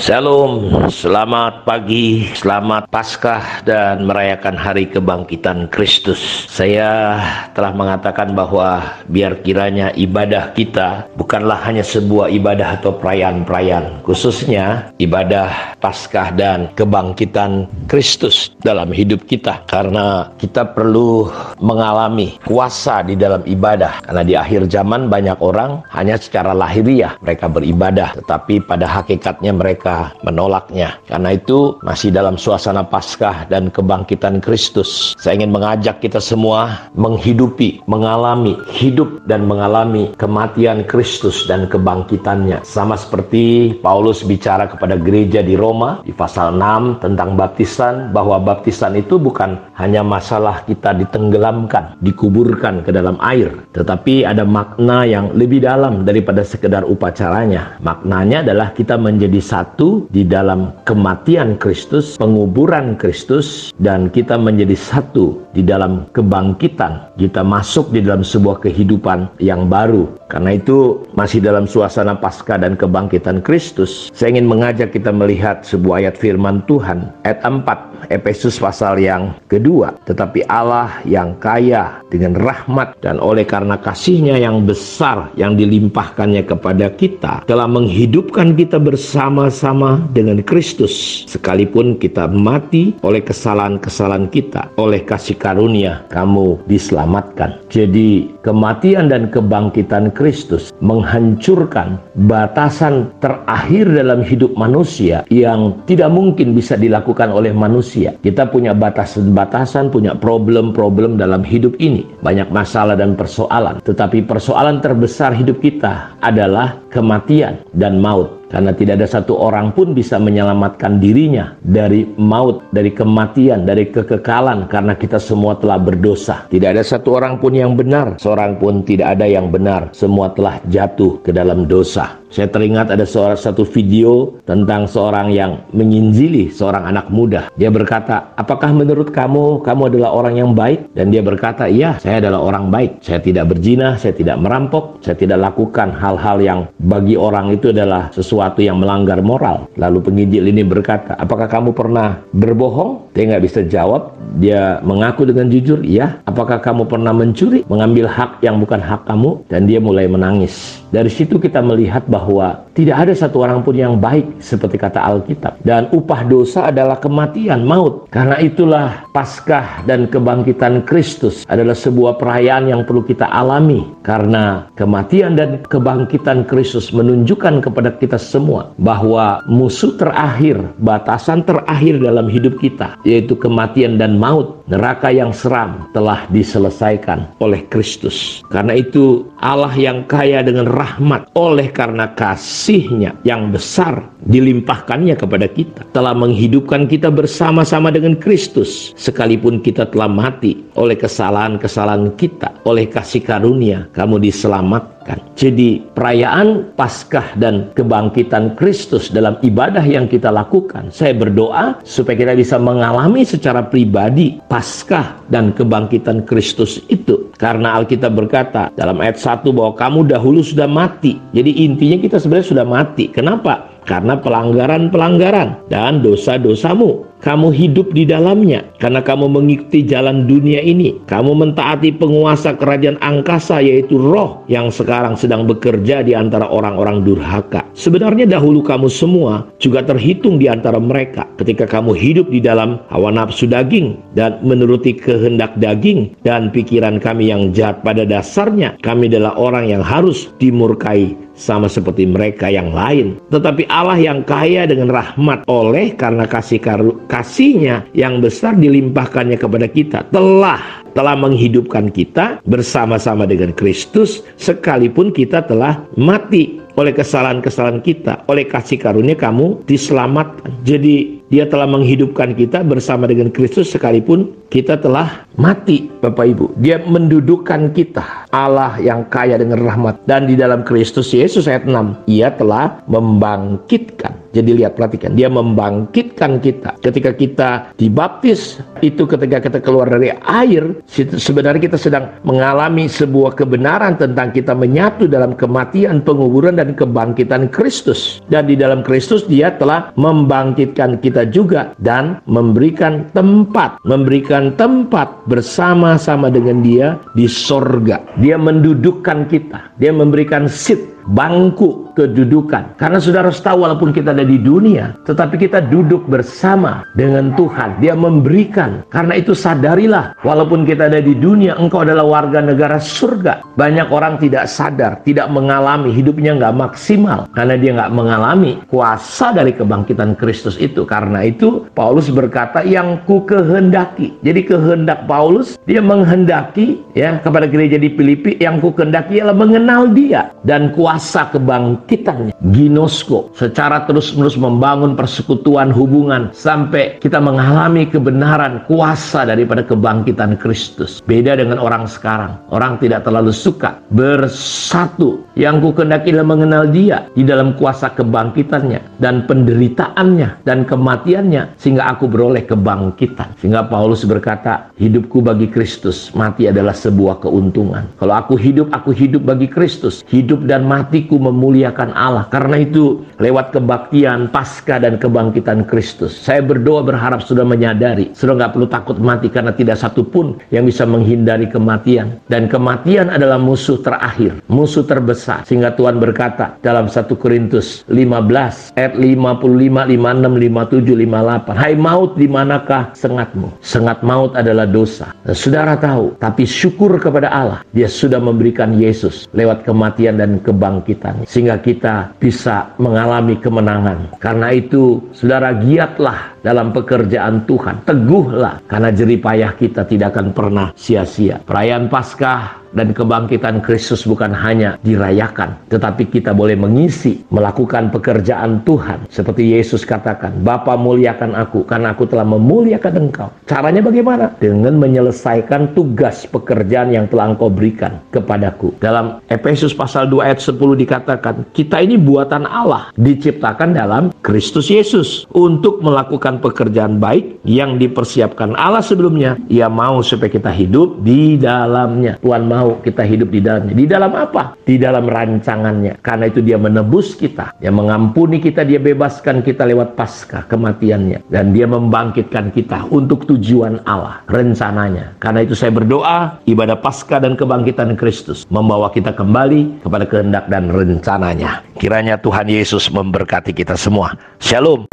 Shalom, selamat pagi, selamat Paskah dan merayakan hari kebangkitan Kristus. Saya telah mengatakan bahwa biar kiranya ibadah kita bukanlah hanya sebuah ibadah atau perayaan-perayaan, khususnya ibadah Paskah dan kebangkitan Kristus dalam hidup kita. Karena kita perlu mengalami kuasa di dalam ibadah. Karena di akhir zaman banyak orang hanya secara lahiriah mereka beribadah, tetapi pada hakikatnya mereka menolaknya. Karena itu masih dalam suasana Paskah dan kebangkitan Kristus, saya ingin mengajak kita semua menghidupi, mengalami, hidup dan mengalami kematian Kristus dan kebangkitannya. Sama seperti Paulus bicara kepada gereja di Roma di pasal 6 tentang baptisan, bahwa baptisan itu bukan hanya masalah kita ditenggelamkan, dikuburkan ke dalam air, tetapi ada makna yang lebih dalam daripada sekedar upacaranya. Maknanya adalah kita menjadi satu di dalam kematian Kristus, penguburan Kristus, dan kita menjadi satu di dalam kebangkitan. Kita masuk di dalam sebuah kehidupan yang baru. Karena itu masih dalam suasana Paskah dan kebangkitan Kristus, saya ingin mengajak kita melihat sebuah ayat firman Tuhan, ayat 4, Efesus pasal yang kedua. Tetapi Allah yang kaya dengan rahmat dan oleh karena kasih-Nya yang besar yang dilimpahkannya kepada kita, telah menghidupkan kita bersama-sama dengan Kristus, sekalipun kita mati oleh kesalahan-kesalahan kita. Oleh kasih karunia kamu diselamatkan. Jadi kematian dan kebangkitan Kristus menghancurkan batasan terakhir dalam hidup manusia yang tidak mungkin bisa dilakukan oleh manusia. Kita punya batasan-batasan, punya problem-problem dalam hidup ini, banyak masalah dan persoalan. Tetapi persoalan terbesar hidup kita adalah kematian dan maut. Karena tidak ada satu orang pun bisa menyelamatkan dirinya dari maut, dari kematian, dari kekekalan, karena kita semua telah berdosa. Tidak ada satu orang pun yang benar, seorang pun tidak ada yang benar. Semua telah jatuh ke dalam dosa. Saya teringat ada satu video tentang seorang yang menyinjili seorang anak muda. Dia berkata, apakah menurut kamu adalah orang yang baik? Dan dia berkata, iya, saya adalah orang baik. Saya tidak berzina, saya tidak merampok, saya tidak lakukan hal-hal yang bagi orang itu adalah sesuatu yang melanggar moral. Lalu penginjil ini berkata, apakah kamu pernah berbohong? Dia nggak bisa jawab. Dia mengaku dengan jujur, iya. Apakah kamu pernah mencuri, mengambil hak yang bukan hak kamu? Dan dia mulai menangis. Dari situ kita melihat bahwa tidak ada satu orang pun yang baik seperti kata Alkitab. Dan upah dosa adalah kematian, maut. Karena itulah Paskah dan kebangkitan Kristus adalah sebuah perayaan yang perlu kita alami. Karena kematian dan kebangkitan Kristus menunjukkan kepada kita semua bahwa musuh terakhir, batasan terakhir dalam hidup kita, yaitu kematian dan maut, neraka yang seram, telah diselesaikan oleh Kristus. Karena itu Allah yang kaya dengan rahmat, oleh karena kasih-Nya yang besar dilimpahkannya kepada kita, telah menghidupkan kita bersama-sama dengan Kristus, sekalipun kita telah mati oleh kesalahan-kesalahan kita. Oleh kasih karunia kamu diselamatkan. Jadi perayaan Paskah dan kebangkitan Kristus dalam ibadah yang kita lakukan, saya berdoa supaya kita bisa mengalami secara pribadi Paskah dan kebangkitan Kristus itu. Karena Alkitab berkata dalam ayat 1 bahwa kamu dahulu sudah mati. Jadi intinya kita sebenarnya sudah mati. Kenapa? Karena pelanggaran-pelanggaran dan dosa-dosamu. Kamu hidup di dalamnya karena kamu mengikuti jalan dunia ini. Kamu mentaati penguasa kerajaan angkasa, yaitu roh yang sekarang sedang bekerja di antara orang-orang durhaka. Sebenarnya dahulu kamu semua juga terhitung di antara mereka ketika kamu hidup di dalam hawa nafsu daging dan menuruti kehendak daging dan pikiran kami yang jahat. Pada dasarnya kami adalah orang yang harus dimurkai sama seperti mereka yang lain. Tetapi Allah yang kaya dengan rahmat, oleh karena kasih-Nya yang besar dilimpahkannya kepada kita, telah menghidupkan kita bersama-sama dengan Kristus, sekalipun kita telah mati oleh kesalahan-kesalahan kita. Oleh kasih karunia kamu diselamatkan. Jadi Dia telah menghidupkan kita bersama dengan Kristus, sekalipun kita telah mati, Bapak Ibu. Dia mendudukkan kita, Allah yang kaya dengan rahmat. Dan di dalam Kristus Yesus ayat 6, Ia telah membangkitkan. Jadi lihat, perhatikan, Dia membangkitkan kita. Ketika kita dibaptis, itu ketika kita keluar dari air, sebenarnya kita sedang mengalami sebuah kebenaran tentang kita menyatu dalam kematian, penguburan, dan kebangkitan Kristus. Dan di dalam Kristus Dia telah membangkitkan kita juga dan memberikan tempat bersama-sama dengan Dia di sorga. Dia mendudukkan kita. Dia memberikan seat, bangku kedudukan. Karena saudara harus tahu, walaupun kita ada di dunia, tetapi kita duduk bersama dengan Tuhan. Dia memberikan. Karena itu sadarilah, walaupun kita ada di dunia, engkau adalah warga negara surga. Banyak orang tidak sadar, tidak mengalami, hidupnya nggak maksimal, karena dia nggak mengalami kuasa dari kebangkitan Kristus itu. Karena itu Paulus berkata, yang ku kehendaki. Jadi kehendak Paulus, dia menghendaki ya kepada gereja di Filipi, yang ku kehendaki ialah mengenal Dia dan kuasa kebangkitannya, ginosko, secara terus-menerus membangun persekutuan hubungan sampai kita mengalami kebenaran kuasa daripada kebangkitan Kristus. Beda dengan orang sekarang. Orang tidak terlalu suka bersatu. Yang ku kehendaki adalah mengenal Dia di dalam kuasa kebangkitannya dan penderitaannya dan kematiannya, sehingga aku beroleh kebangkitan. Sehingga Paulus berkata, hidupku bagi Kristus, mati adalah sebuah keuntungan. Kalau aku hidup bagi Kristus. Hidup dan matiku memuliakan Allah. Karena itu lewat kebaktian, Paskah, dan kebangkitan Kristus, saya berdoa berharap sudah menyadari, sudah nggak perlu takut mati, karena tidak satu pun yang bisa menghindari kematian. Dan kematian adalah musuh terakhir, musuh terbesar. Sehingga Tuhan berkata dalam 1 Korintus 15 ayat 55, 56, 57, 58, hai maut, di manakah sengatmu? Sengat maut adalah dosa. Dan saudara tahu, tapi syukur kepada Allah, Dia sudah memberikan Yesus lewat kematian dan kebangkitan, sehingga kita bisa mengalami kemenangan. Karena itu saudara, giatlah dalam pekerjaan Tuhan, teguhlah, karena jerih payah kita tidak akan pernah sia-sia. Perayaan Paskah dan kebangkitan Kristus bukan hanya dirayakan, tetapi kita boleh mengisi, melakukan pekerjaan Tuhan. Seperti Yesus katakan, Bapa muliakan aku, karena aku telah memuliakan engkau. Caranya bagaimana? Dengan menyelesaikan tugas pekerjaan yang telah engkau berikan kepadaku. Dalam Efesus pasal 2 ayat 10 dikatakan, kita ini buatan Allah, diciptakan dalam Kristus Yesus untuk melakukan pekerjaan baik yang dipersiapkan Allah sebelumnya. Ia mau supaya kita hidup di dalamnya. Tuhan mau kita hidup di dalamnya. Di dalam apa? Di dalam rancangannya. Karena itu Dia menebus kita, Dia mengampuni kita, Dia bebaskan kita lewat Paskah, kematiannya, dan Dia membangkitkan kita untuk tujuan Allah, rencananya. Karena itu saya berdoa, ibadah Paskah dan kebangkitan Kristus membawa kita kembali kepada kehendak dan rencananya. Kiranya Tuhan Yesus memberkati kita semua. Shalom.